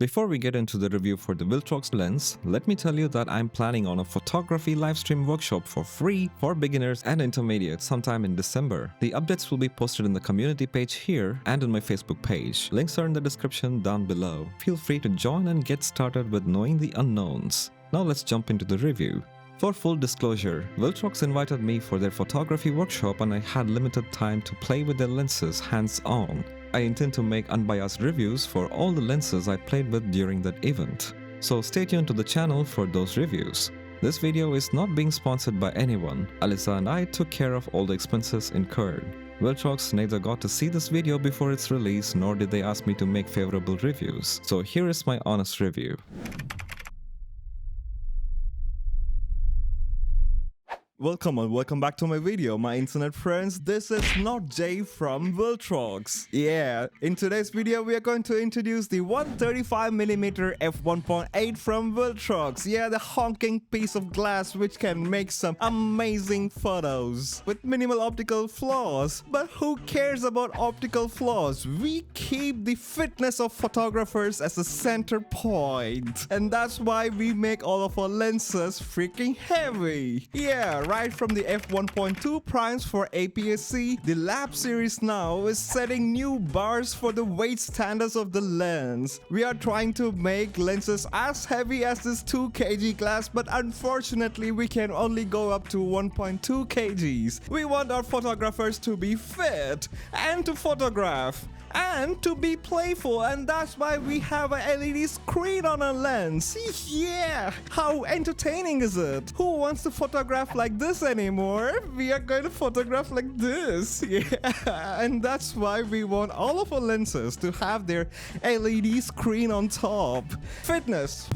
Before we get into the review for the Viltrox lens, let me tell you that I'm planning on a photography livestream workshop for free for beginners and intermediates sometime in December. The updates will be posted in the community page here and in my Facebook page. Links are in the description down below. Feel free to join and get started with knowing the unknowns. Now let's jump into the review. For full disclosure, Viltrox invited me for their photography workshop and I had limited time to play with their lenses hands-on. I intend to make unbiased reviews for all the lenses I played with during that event. So stay tuned to the channel for those reviews. This video is not being sponsored by anyone. Alissa and I took care of all the expenses incurred. Viltrox neither got to see this video before its release nor did they ask me to make favorable reviews. So here is my honest review. Welcome back to my video, my internet friends. This is not Jay from Viltrox. Yeah, in today's video we are going to introduce the 135mm f1.8 from Viltrox. Yeah, the honking piece of glass which can make some amazing photos with minimal optical flaws. But who cares about optical flaws? We keep the fitness of photographers as a center point. And that's why we make all of our lenses freaking heavy. Yeah, right from the f1.2 primes for APS-C, the Lab series now is setting new bars for the weight standards of the lens. We are trying to make lenses as heavy as this 2 kg glass, but unfortunately we can only go up to 1.2 kgs. We want our photographers to be fit and to photograph and to be playful, and that's why we have a LED screen on a lens. Yeah, how entertaining is it? Who wants to photograph like this anymore? We are going to photograph like this. Yeah, and that's why we want all of our lenses to have their LED screen on top. Fitness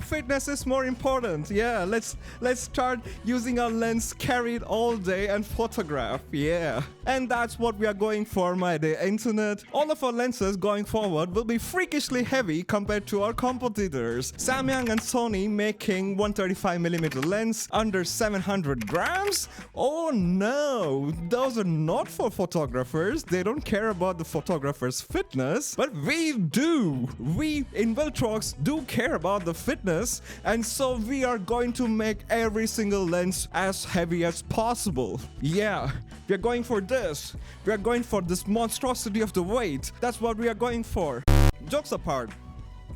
is more important. Yeah, let's start using our lens carried all day and photograph. Yeah, and that's what we are going for, my dear internet. All of our lenses going forward will be freakishly heavy compared to our competitors. Samyang and Sony making 135mm lens under 700 grams? Oh no, those are not for photographers. They don't care about the photographer's fitness, but we do. We in Viltrox do care about the fitness, and so we are going to make every single lens as heavy as possible. Yeah, we are going for this. We are going for this monstrosity of the weight. That's what we are going for. Jokes apart,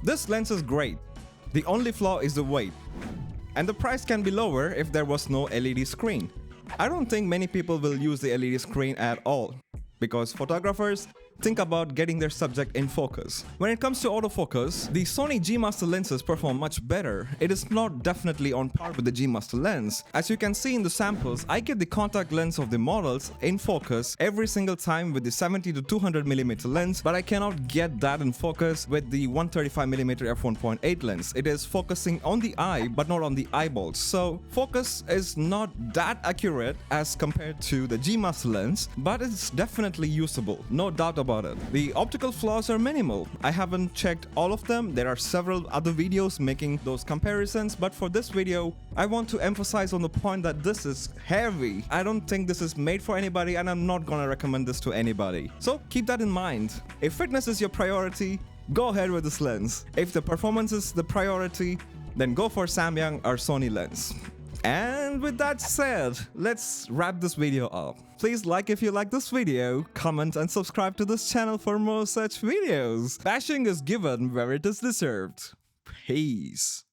this lens is great. The only flaw is the weight. And the price can be lower if there was no LED screen. I don't think many people will use the LED screen at all, because photographers think about getting their subject in focus. When it comes to autofocus, the Sony G Master lenses perform much better. It is not definitely on par with the G Master lens. As you can see in the samples, I get the contact lens of the models in focus every single time with the 70 to 200mm lens, but I cannot get that in focus with the 135mm f1.8 lens. It is focusing on the eye but not on the eyeballs. So focus is not that accurate as compared to the G Master lens, but it's definitely usable, no doubt about it. The optical flaws are minimal. I haven't checked all of them. There are several other videos making those comparisons, but for this video, I want to emphasize on the point that this is heavy. I don't think this is made for anybody, and I'm not gonna recommend this to anybody. So keep that in mind. If fitness is your priority, go ahead with this lens. If the performance is the priority, then go for Samyang or Sony lens. And with that said, let's wrap this video up. Please like if you like this video, comment and subscribe to this channel for more such videos. Bashing is given where it is deserved. Peace.